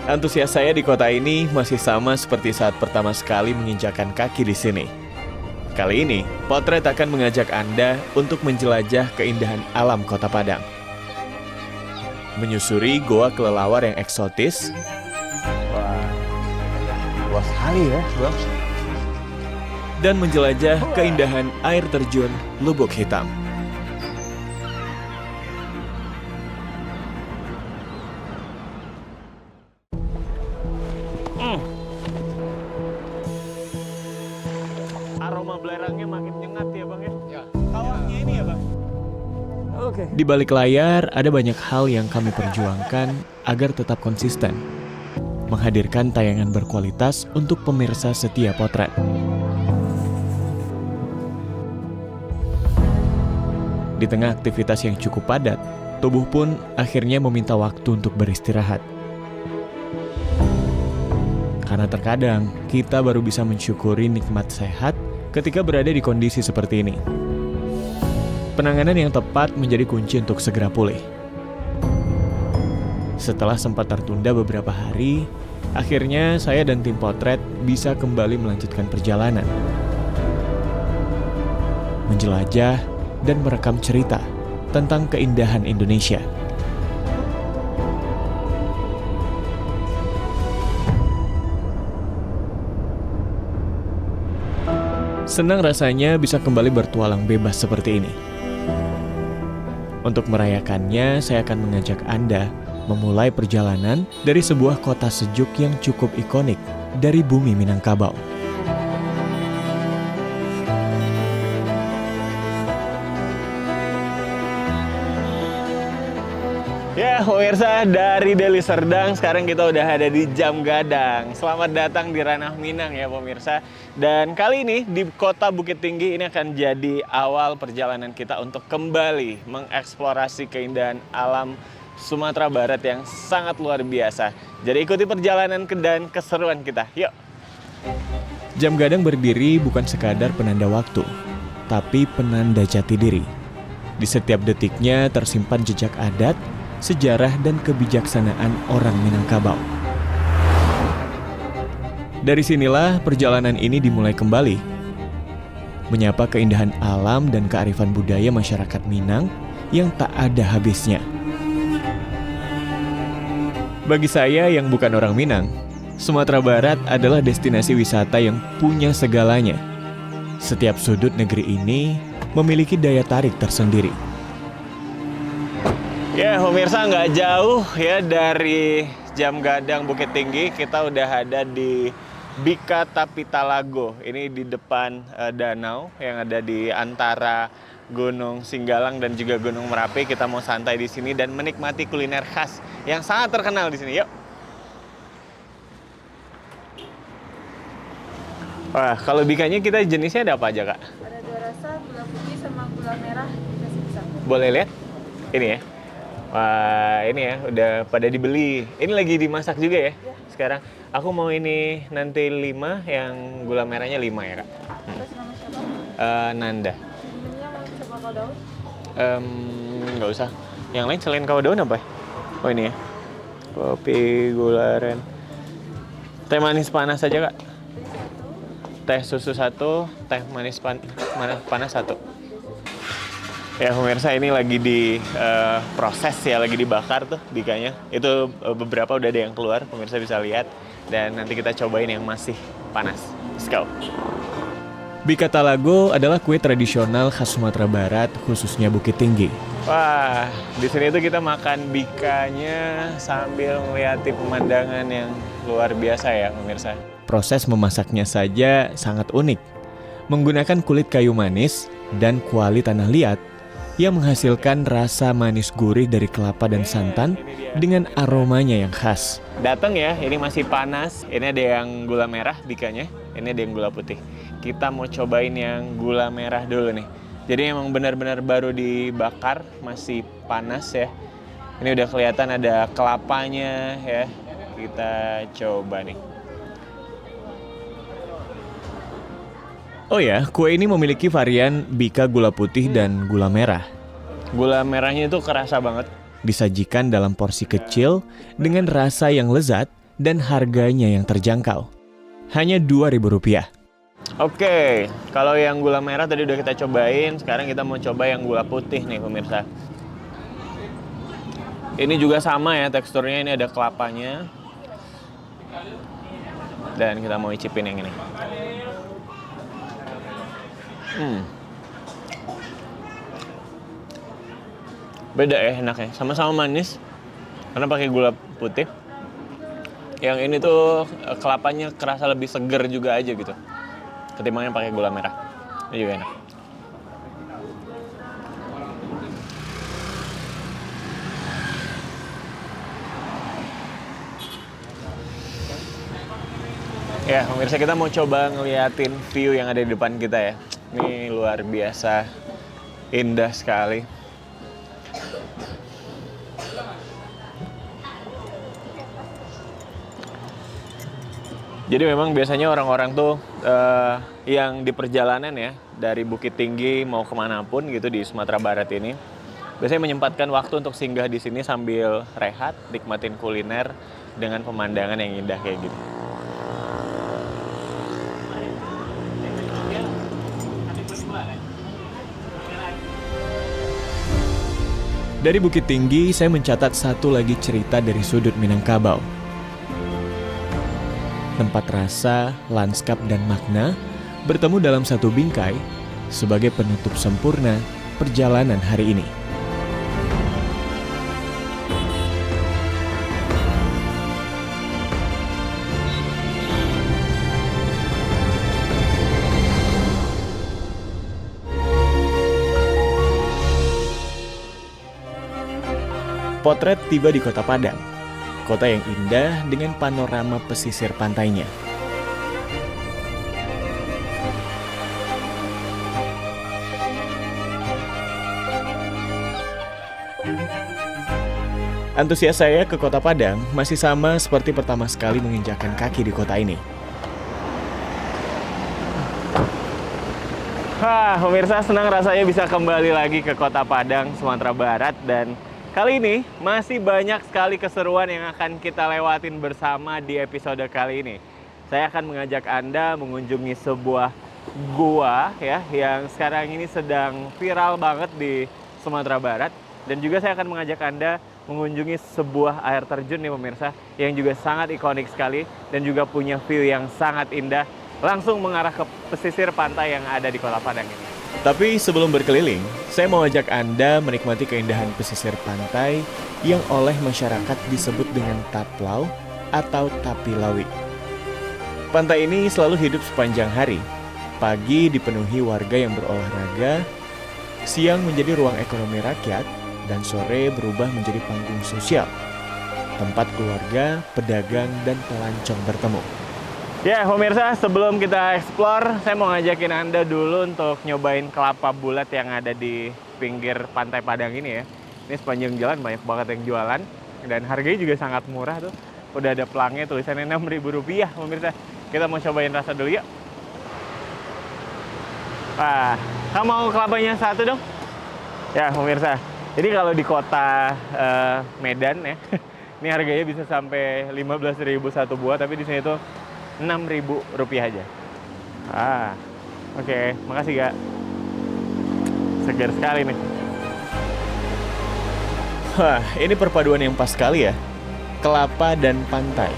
Antusias saya di kota ini masih sama seperti saat pertama sekali menginjakan kaki di sini. Kali ini, Potret akan mengajak Anda untuk menjelajah keindahan alam Kota Padang. Menyusuri goa kelelawar yang eksotis. Wah, luas sekali ya, Bang. Dan menjelajah keindahan air terjun Lubuk Hitam. Aroma belerangnya makin nyengat ya Bang ya? Ya. Kawahnya ini ya Bang? Oke. Di balik layar ada banyak hal yang kami perjuangkan agar tetap konsisten. Menghadirkan tayangan berkualitas untuk pemirsa setia Potret. Di tengah aktivitas yang cukup padat, tubuh pun akhirnya meminta waktu untuk beristirahat. Karena terkadang kita baru bisa mensyukuri nikmat sehat ketika berada di kondisi seperti ini. Penanganan yang tepat menjadi kunci untuk segera pulih. Setelah sempat tertunda beberapa hari, akhirnya saya dan tim Potret bisa kembali melanjutkan perjalanan. Menjelajah dan merekam cerita tentang keindahan Indonesia. Senang rasanya bisa kembali bertualang bebas seperti ini. Untuk merayakannya, saya akan mengajak Anda memulai perjalanan dari sebuah kota sejuk yang cukup ikonik dari bumi Minangkabau. Ya, pemirsa, dari Deli Serdang sekarang kita udah ada di Jamgadang. Selamat datang di Ranah Minang ya pemirsa. Dan kali ini di kota Bukit Tinggi ini akan jadi awal perjalanan kita untuk kembali mengeksplorasi keindahan alam Sumatera Barat yang sangat luar biasa. Jadi ikuti perjalanan dan keseruan kita. Yuk! Jamgadang berdiri bukan sekadar penanda waktu, tapi penanda jati diri. Di setiap detiknya tersimpan jejak adat, sejarah dan kebijaksanaan orang Minangkabau. Dari sinilah perjalanan ini dimulai kembali. Menyapa keindahan alam dan kearifan budaya masyarakat Minang yang tak ada habisnya. Bagi saya yang bukan orang Minang, Sumatera Barat adalah destinasi wisata yang punya segalanya. Setiap sudut negeri ini memiliki daya tarik tersendiri. Ya, pemirsa, nggak jauh ya dari Jamgadang Bukit Tinggi, kita udah ada di Bika Tapitalago. Ini di depan danau yang ada di antara Gunung Singgalang dan juga Gunung Merapi. Kita mau santai di sini dan menikmati kuliner khas yang sangat terkenal di sini. Yuk. Wah, kalau bikanya kita jenisnya ada apa aja, Kak? Ada 2 rasa, gula putih sama gula merah. Bisa. Boleh lihat? Ini ya. Wah, ini ya udah pada dibeli. Ini lagi dimasak juga ya? Sekarang aku mau ini nanti 5, yang gula merahnya 5 ya, Kak. Terus nama siapa? Nanda. Minumnya mau coba kakao daun? Nggak usah. Yang lain selain kakao daun apa? Oh ini ya. Kopi gula aren. Teh manis panas aja, Kak. Teh susu 1, teh manis panas 1. Ya pemirsa, ini lagi di proses ya, lagi dibakar tuh bikanya. Itu beberapa udah ada yang keluar, pemirsa bisa lihat. Dan nanti kita cobain yang masih panas. Let's go! Bika Talago adalah kue tradisional khas Sumatera Barat, khususnya Bukit Tinggi. Wah, di sini tuh kita makan bikanya sambil melihati pemandangan yang luar biasa ya pemirsa. Proses memasaknya saja sangat unik. Menggunakan kulit kayu manis dan kuali tanah liat yang menghasilkan rasa manis gurih dari kelapa dan santan dengan aromanya yang khas. Datang ya, ini masih panas. Ini ada yang gula merah bikanya, ini ada yang gula putih. Kita mau cobain yang gula merah dulu nih. Jadi emang benar-benar baru dibakar, masih panas ya. Ini udah kelihatan ada kelapanya ya. Kita coba nih. Oh ya, kue ini memiliki varian bika gula putih dan gula merah. Gula merahnya itu kerasa banget. Disajikan dalam porsi kecil dengan rasa yang lezat dan harganya yang terjangkau. Hanya Rp2.000. Oke, kalau yang gula merah tadi udah kita cobain, sekarang kita mau coba yang gula putih nih pemirsa. Ini juga sama ya teksturnya, ini ada kelapanya. Dan kita mau icipin yang ini. Beda ya enaknya, sama-sama manis karena pakai gula putih. Yang ini tuh kelapanya kerasa lebih seger juga aja gitu ketimbang yang pakai gula merah. Ini juga enak. Ya, pemirsa, kita mau coba ngeliatin view yang ada di depan kita ya. Ini luar biasa indah sekali. Jadi memang biasanya orang-orang tuh yang di perjalanan ya, dari Bukit Tinggi mau kemanapun gitu di Sumatera Barat ini, biasanya menyempatkan waktu untuk singgah di sini sambil rehat, nikmatin kuliner dengan pemandangan yang indah kayak gini. Dari Bukit Tinggi, saya mencatat satu lagi cerita dari sudut Minangkabau. Tempat rasa, lanskap, dan makna bertemu dalam satu bingkai sebagai penutup sempurna perjalanan hari ini. Potret tiba di Kota Padang, kota yang indah dengan panorama pesisir pantainya. Antusias saya ke Kota Padang masih sama seperti pertama sekali menginjakkan kaki di kota ini. Pemirsa, senang rasanya bisa kembali lagi ke Kota Padang, Sumatera Barat, dan kali ini masih banyak sekali keseruan yang akan kita lewatin bersama di episode kali ini. Saya akan mengajak Anda mengunjungi sebuah gua ya yang sekarang ini sedang viral banget di Sumatera Barat, dan juga saya akan mengajak Anda mengunjungi sebuah air terjun nih pemirsa yang juga sangat ikonik sekali dan juga punya view yang sangat indah langsung mengarah ke pesisir pantai yang ada di Kota Padang ini. Tapi sebelum berkeliling, saya mau ajak Anda menikmati keindahan pesisir pantai yang oleh masyarakat disebut dengan Taplau atau Tapilawi. Pantai ini selalu hidup sepanjang hari. Pagi dipenuhi warga yang berolahraga, siang menjadi ruang ekonomi rakyat, dan sore berubah menjadi panggung sosial. Tempat keluarga, pedagang, dan pelancong bertemu. Ya, pemirsa, sebelum kita explore, saya mau ngajakin Anda dulu untuk nyobain kelapa bulat yang ada di pinggir Pantai Padang ini ya. Ini sepanjang jalan banyak banget yang jualan, dan harganya juga sangat murah tuh. Udah ada pelangnya, tulisannya Rp6.000, pemirsa. Kita mau cobain rasa dulu yuk. Wah, kamu mau kelapanya satu dong? Ya, pemirsa. Jadi kalau di kota Medan ya, ini harganya bisa sampai Rp15.000 satu buah, tapi di sini tuh Rp6.000 aja. Oke. Makasih Kak. Segar sekali nih. Wah, ini perpaduan yang pas sekali ya. Kelapa dan pantai.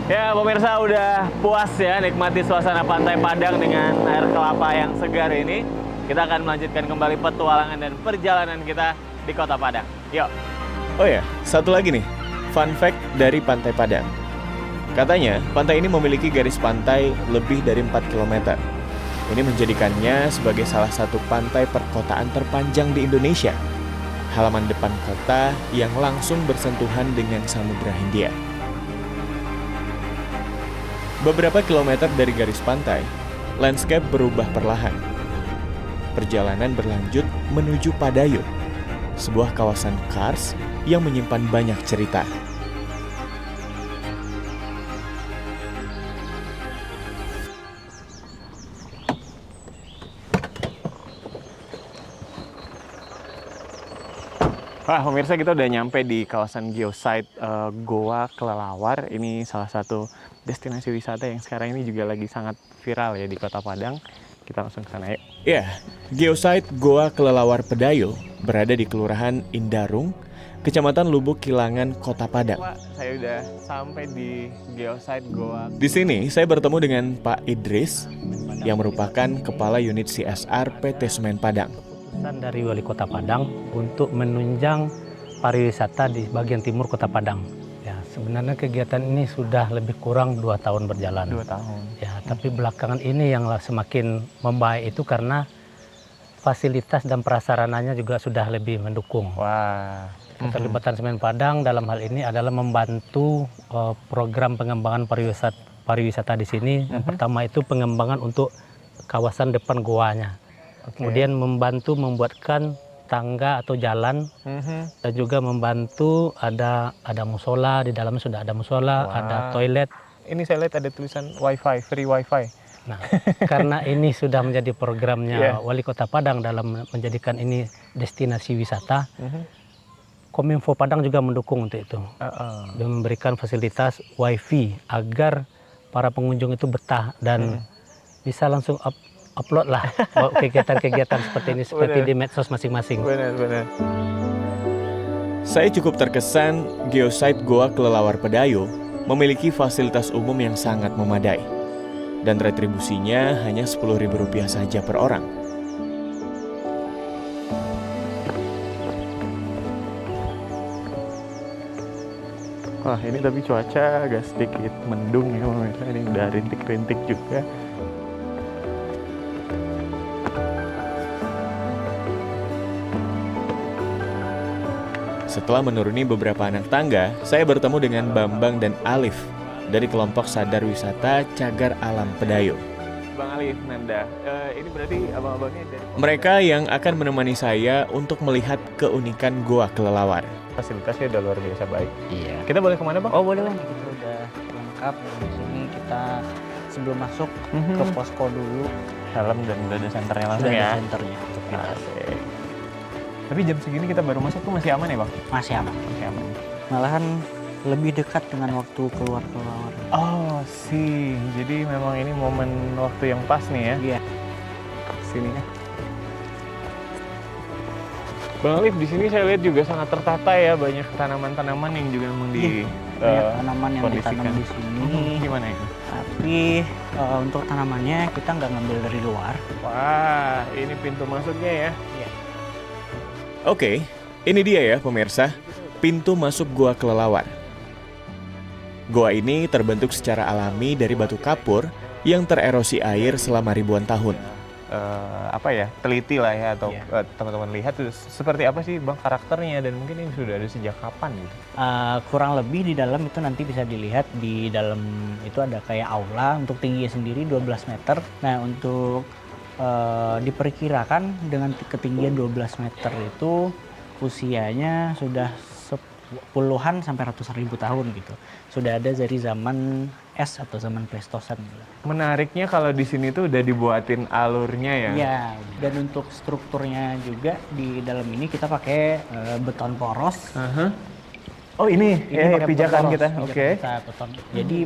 Ya, pemirsa udah puas ya nikmati suasana Pantai Padang dengan air kelapa yang segar ini. Kita akan melanjutkan kembali petualangan dan perjalanan kita di Kota Padang. Yuk. Oh ya, satu lagi nih. Fun fact dari Pantai Padang. Katanya, pantai ini memiliki garis pantai lebih dari 4 km. Ini menjadikannya sebagai salah satu pantai perkotaan terpanjang di Indonesia. Halaman depan kota yang langsung bersentuhan dengan Samudra Hindia. Beberapa kilometer dari garis pantai, landscape berubah perlahan. Perjalanan berlanjut menuju Padayon, sebuah kawasan kars yang menyimpan banyak cerita. Wah, pemirsa, kita udah nyampe di kawasan geosite Goa Kelelawar. Ini salah satu destinasi wisata yang sekarang ini juga lagi sangat viral ya di Kota Padang. Kita langsung ke sana yuk. Ya, geosite Goa Kelelawar Pedayo berada di Kelurahan Indarung, Kecamatan Lubuk Kilangan, Kota Padang. Pak, saya udah sampai di geosite Goa. Di sini saya bertemu dengan Pak Idris yang merupakan Kepala Unit CSR PT Semen Padang. Keputusan dari Wali Kota Padang untuk menunjang pariwisata di bagian timur Kota Padang. Ya, sebenarnya kegiatan ini sudah lebih kurang 2 tahun berjalan. 2 tahun. Ya, tapi belakangan ini yang semakin membaik itu karena fasilitas dan prasarananya juga sudah lebih mendukung. Wah. Keterlibatan Semen Padang dalam hal ini adalah membantu program pengembangan pariwisata di sini. Yang pertama itu pengembangan untuk kawasan depan goanya. Kemudian membantu membuatkan tangga atau jalan dan juga membantu ada musola, di dalamnya sudah ada musola, ada toilet. Ini saya lihat ada tulisan wifi, free wifi. Nah, karena ini sudah menjadi programnya Wali Kota Padang dalam menjadikan ini destinasi wisata, Kominfo Padang juga mendukung untuk itu. Dan memberikan fasilitas wifi agar para pengunjung itu betah dan bisa langsung upload lah kegiatan-kegiatan seperti ini, seperti di medsos masing-masing. Benar. Saya cukup terkesan geosite Goa Kelelawar Pedayo memiliki fasilitas umum yang sangat memadai. Dan retribusinya hanya Rp10.000 saja per orang. Wah, ini tapi cuaca agak sedikit mendung ya pemirsa. Ini udah rintik-rintik juga. Setelah menuruni beberapa anak tangga, saya bertemu dengan Bambang dan Alif dari kelompok Sadar Wisata Cagar Alam Pedayo. Bang Alif, Nanda, ini berarti abang-abangnya dari... Mereka yang akan menemani saya untuk melihat keunikan Goa Kelelawar. Fasilitasnya udah luar biasa baik. Iya. Kita boleh kemana, Bang? Oh, boleh Bang. Kita udah lengkap. Di sini kita sebelum masuk ke posko dulu. Helm dan udah ada senternya langsung Sudah ya. ada senternya untuk kita. Asik. Tapi jam segini kita baru masuk tuh masih aman ya, Bang? Masih aman. Masih aman. Malahan lebih dekat dengan waktu keluar Kelelawar. Oh, sih. Jadi memang ini momen waktu yang pas nih ya. Iya. Sini ya. Bang Alif, di sini saya lihat juga sangat tertata ya, banyak tanaman-tanaman yang juga memang di Banyak tanaman yang kondisikan. ditanam di sini. Gimana itu? Tapi untuk tanamannya kita nggak ngambil dari luar. Wah, ini pintu masuknya ya. Iya. Oke, ini dia ya pemirsa, pintu masuk Goa Kelelawar. Goa ini terbentuk secara alami dari batu kapur yang tererosi air selama ribuan tahun. Teliti lah ya, atau teman-teman lihat seperti apa sih Bang karakternya, dan mungkin ini sudah ada sejak kapan gitu? Kurang lebih di dalam itu nanti bisa dilihat, di dalam itu ada kayak aula untuk tingginya sendiri 12 meter. Nah, untuk diperkirakan dengan ketinggian 12 meter itu usianya sudah puluhan sampai ratusan ribu tahun gitu. Sudah ada dari zaman es atau zaman Pleistosen. Menariknya kalau di sini tuh udah dibuatin alurnya ya. Iya, dan untuk strukturnya juga di dalam ini kita pakai beton poros. Oh ini ya, pakai pijakan beton kita. poros, Oke. beton. Jadi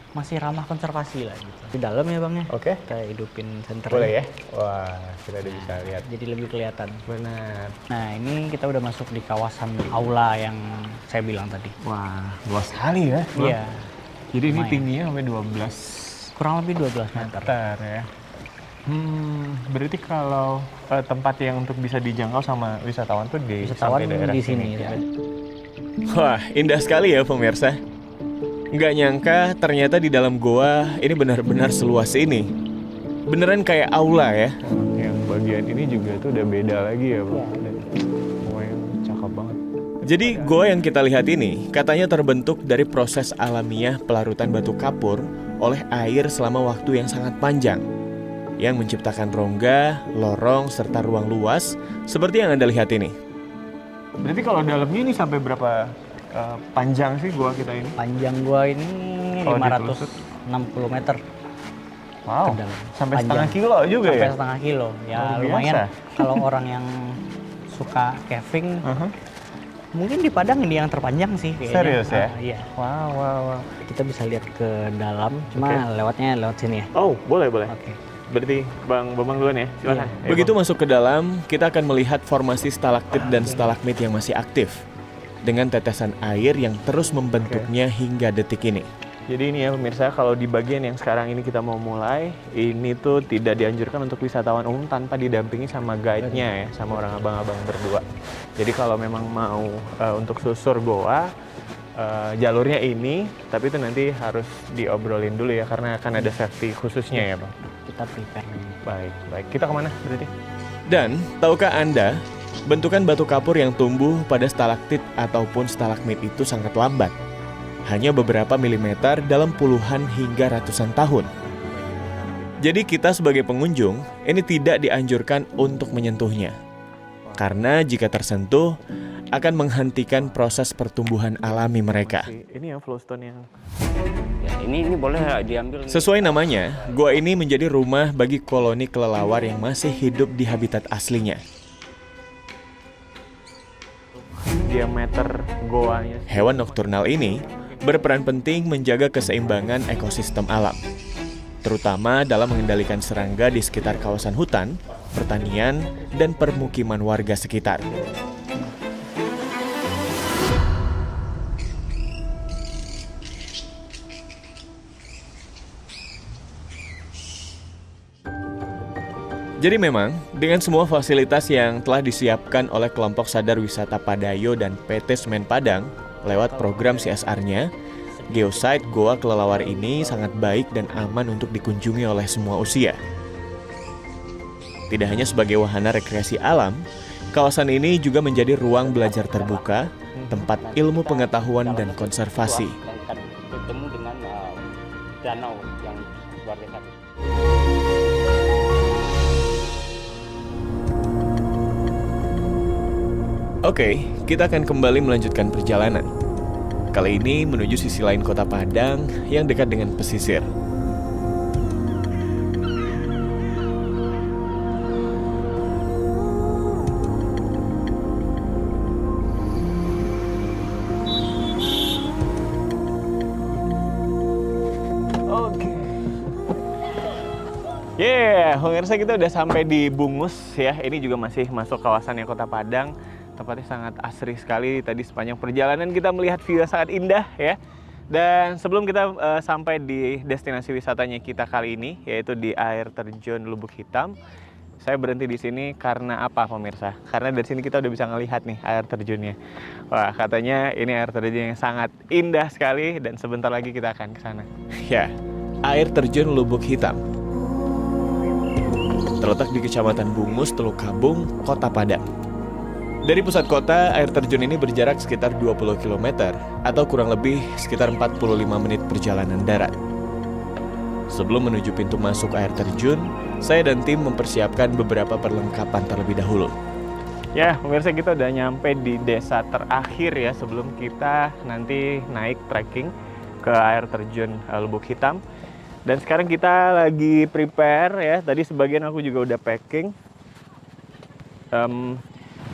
masih ramah konservasi lah gitu. Di dalam ya Bang ya. Oke. Kita hidupin senternya. Boleh ya? Wah, kita udah bisa lihat. Jadi lebih kelihatan. Benar. Nah, ini kita udah masuk di kawasan aula yang saya bilang tadi. Wah, luas sekali ya. Iya. Jadi ini lumayan. tingginya sampai 12 Kurang lebih 12 meter. ya. Berarti kalau tempat yang untuk bisa dijangkau sama wisatawan tuh di Wisatawan sampai daerah di sini. ya. Wah, indah sekali ya pemirsa. Nggak nyangka ternyata di dalam goa ini benar-benar seluas ini. Beneran kayak aula ya. Yang bagian ini juga tuh udah beda lagi ya, Bang. Lumayan cakep banget. Jadi goa yang kita lihat ini katanya terbentuk dari proses alamiah pelarutan batu kapur oleh air selama waktu yang sangat panjang, yang menciptakan rongga, lorong, serta ruang luas seperti yang Anda lihat ini. Berarti kalau dalamnya ini sampai berapa panjang sih gua kita ini? Panjang gua ini Kalau 560 meter. Wow, ke dalam. sampai Panjang. setengah kilo juga Sampai ya? setengah kilo. Ya Luar lumayan biasa. kalau orang yang suka caving, mungkin di Padang ini yang terpanjang sih kayaknya. Serius ya? Iya. Wow. Kita bisa lihat ke dalam, cuma lewatnya lewat sini ya. Oh, boleh. Oke. Berarti Bang Bambang duluan ya, silakan. Iya. Begitu masuk ke dalam, kita akan melihat formasi stalaktit dan stalagmit yang masih aktif dengan tetesan air yang terus membentuknya hingga detik ini. Jadi ini ya pemirsa, kalau di bagian yang sekarang ini kita mau mulai, ini tuh tidak dianjurkan untuk wisatawan umum tanpa didampingi sama guide-nya ya, sama orang abang-abang berdua. Jadi kalau memang mau untuk susur goa, jalurnya ini, tapi itu nanti harus diobrolin dulu ya, karena akan ada safety khususnya ya Bang. Kita prepare dulu. Baik. Kita kemana berarti? Dan, tahukah Anda, bentukan batu kapur yang tumbuh pada stalaktit ataupun stalagmit itu sangat lambat. Hanya beberapa milimeter dalam puluhan hingga ratusan tahun. Jadi kita sebagai pengunjung, ini tidak dianjurkan untuk menyentuhnya. Karena jika tersentuh, akan menghentikan proses pertumbuhan alami mereka. Ini yang flowstone yang... Ya, ini boleh diambil. Sesuai namanya, gua ini menjadi rumah bagi koloni kelelawar yang masih hidup di habitat aslinya. diameter goanya. Hewan nokturnal ini berperan penting menjaga keseimbangan ekosistem alam, terutama dalam mengendalikan serangga di sekitar kawasan hutan, pertanian, dan permukiman warga sekitar. Jadi memang, dengan semua fasilitas yang telah disiapkan oleh kelompok sadar wisata Padayo dan PT Semen Padang lewat program CSR-nya, geosite Goa Kelelawar ini sangat baik dan aman untuk dikunjungi oleh semua usia. Tidak hanya sebagai wahana rekreasi alam, kawasan ini juga menjadi ruang belajar terbuka, tempat ilmu pengetahuan dan konservasi. Bertemu dengan danau yang luar biasa. Oke, kita akan kembali melanjutkan perjalanan. Kali ini menuju sisi lain kota Padang yang dekat dengan pesisir. Oke. Pemirsa, kita udah sampai di Bungus ya. Ini juga masih masuk kawasannya Kota Padang. Tempatnya sangat asri sekali. Tadi sepanjang perjalanan kita melihat view yang sangat indah ya. Dan sebelum kita sampai di destinasi wisatanya kita kali ini, yaitu di air terjun Lubuk Hitam, saya berhenti di sini karena apa pemirsa? Karena dari sini kita udah bisa ngelihat nih air terjunnya. Wah, katanya ini air terjun yang sangat indah sekali dan sebentar lagi kita akan ke sana. Ya, air terjun Lubuk Hitam terletak di Kecamatan Bungus, Teluk Kabung, Kota Padang. Dari pusat kota, air terjun ini berjarak sekitar 20 km atau kurang lebih sekitar 45 menit perjalanan darat. Sebelum menuju pintu masuk air terjun, saya dan tim mempersiapkan beberapa perlengkapan terlebih dahulu. Ya, pemirsa, kita udah nyampe di desa terakhir ya sebelum kita nanti naik trekking ke air terjun Lubuk Hitam. Dan sekarang kita lagi prepare ya. Tadi sebagian aku juga udah packing.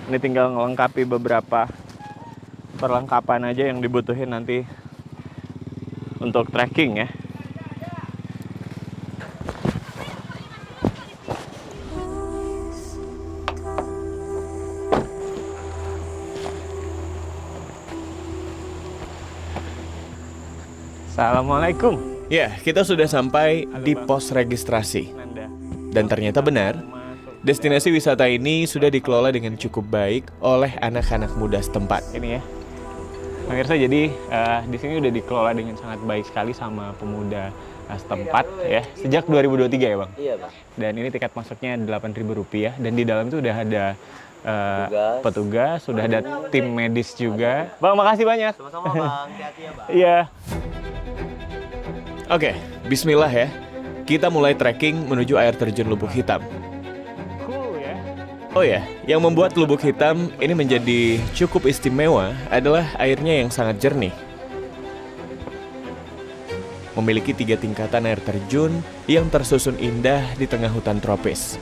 Ini tinggal melengkapi beberapa perlengkapan aja yang dibutuhin nanti untuk trekking ya. Assalamualaikum. Ya, kita sudah sampai di pos registrasi. Dan ternyata benar, destinasi wisata ini sudah dikelola dengan cukup baik oleh anak-anak muda setempat. Ini ya, pemirsa, jadi di sini udah dikelola dengan sangat baik sekali sama pemuda setempat ya. Sejak 2023 ya Bang? Iya Bang. Dan ini tiket masuknya Rp8.000 dan di dalam itu udah ada petugas, sudah ada tim medis juga. Bang, makasih banyak. Sama-sama Bang, hati-hati ya Bang. Iya. Oke, bismillah ya. Kita mulai trekking menuju air terjun Lubuk Hitam. Cool ya. Oh ya, yang membuat Lubuk Hitam ini menjadi cukup istimewa adalah airnya yang sangat jernih. Memiliki 3 tingkatan air terjun yang tersusun indah di tengah hutan tropis.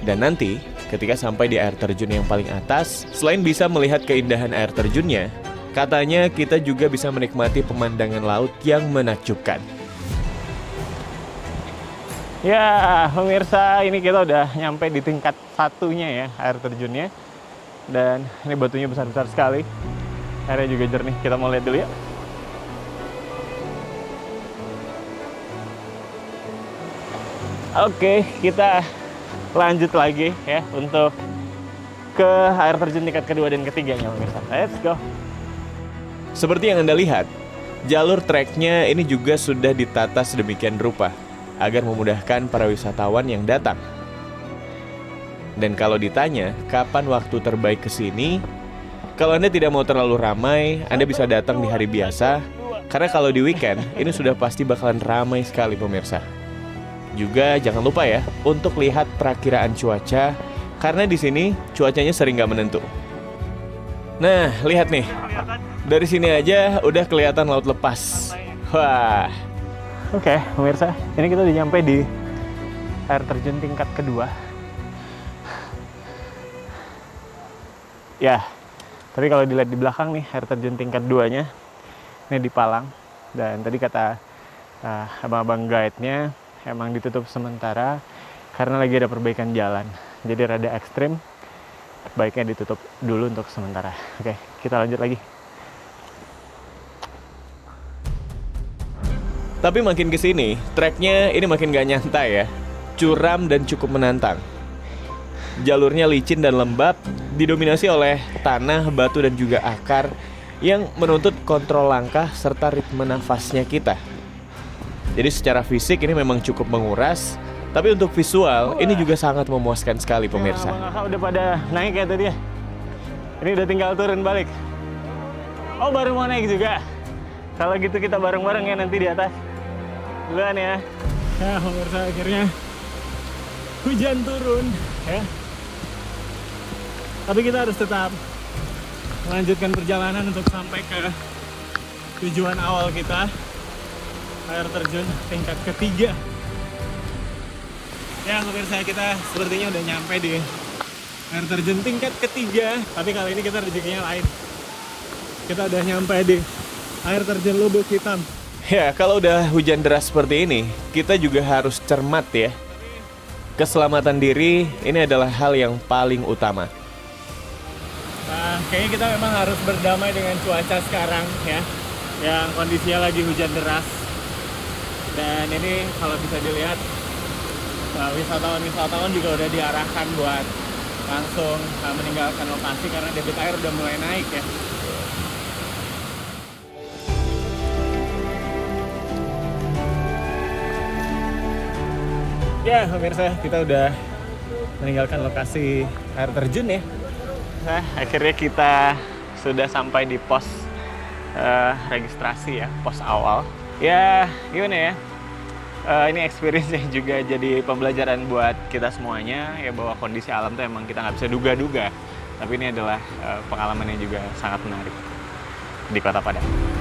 Dan nanti, Ketika sampai di air terjun yang paling atas, selain bisa melihat keindahan air terjunnya, katanya kita juga bisa menikmati pemandangan laut yang menakjubkan. Ya, pemirsa, ini kita udah nyampe di tingkat satunya ya, air terjunnya. Dan ini batunya besar-besar sekali. Airnya juga jernih. Kita mau lihat dulu ya. Oke, kita lanjut lagi ya untuk ke air terjun tingkat kedua dan ketiganya, pemirsa. Let's go. Seperti yang Anda lihat, jalur treknya ini juga sudah ditata sedemikian rupa agar memudahkan para wisatawan yang datang. Dan kalau ditanya kapan waktu terbaik ke sini, kalau Anda tidak mau terlalu ramai, Anda bisa datang di hari biasa, karena kalau di weekend ini sudah pasti bakalan ramai sekali pemirsa. Juga jangan lupa ya untuk lihat perakiraan cuaca, karena di sini cuacanya sering nggak menentu. Nah, lihat nih, dari sini aja udah kelihatan laut lepas. Wah. Oke, pemirsa, ini kita udah nyampe di air terjun tingkat kedua. Ya, tapi kalau dilihat di belakang nih, air terjun tingkat 2-nya ini di Palang. Dan tadi kata abang-abang guide-nya emang ditutup sementara karena lagi ada perbaikan jalan. Jadi rada ekstrim, baiknya ditutup dulu untuk sementara. Oke, kita lanjut lagi. Tapi makin kesini, treknya ini makin gak nyantai ya. Curam dan cukup menantang. Jalurnya licin dan lembab, didominasi oleh tanah, batu, dan juga akar yang menuntut kontrol langkah serta ritme nafasnya kita. Jadi secara fisik ini memang cukup menguras, tapi untuk visual ini juga sangat memuaskan sekali pemirsa. Ya, abang udah pada naik ya tadi ya. Ini udah tinggal turun balik. Oh, baru mau naik juga. Kalau gitu kita bareng-bareng ya nanti di atas. Duluan ya. Ya, pemirsa, akhirnya hujan turun ya. Tapi kita harus tetap melanjutkan perjalanan untuk sampai ke tujuan awal kita, air terjun tingkat ketiga. Ya, pemirsa, kita sepertinya udah nyampe di air terjun tingkat ketiga. Tapi kali ini kita rezekinya lain. Kita udah nyampe di air terjun Lubuk Hitam. Ya, kalau udah hujan deras seperti ini, kita juga harus cermat ya. Keselamatan diri ini adalah hal yang paling utama. Nah, kayaknya kita memang harus berdamai dengan cuaca sekarang ya, yang kondisinya lagi hujan deras. Dan ini kalau bisa dilihat, wisatawan juga udah diarahkan buat langsung meninggalkan lokasi karena debit air udah mulai naik ya. Ya, pemirsa, kita udah meninggalkan lokasi air terjun ya. Nah, akhirnya kita sudah sampai di pos registrasi ya, pos awal. Ya, gimana ya? Ini experience-nya juga jadi pembelajaran buat kita semuanya ya, bahwa kondisi alam tuh emang kita nggak bisa duga-duga. Tapi ini adalah pengalaman yang juga sangat menarik di Kota Padang.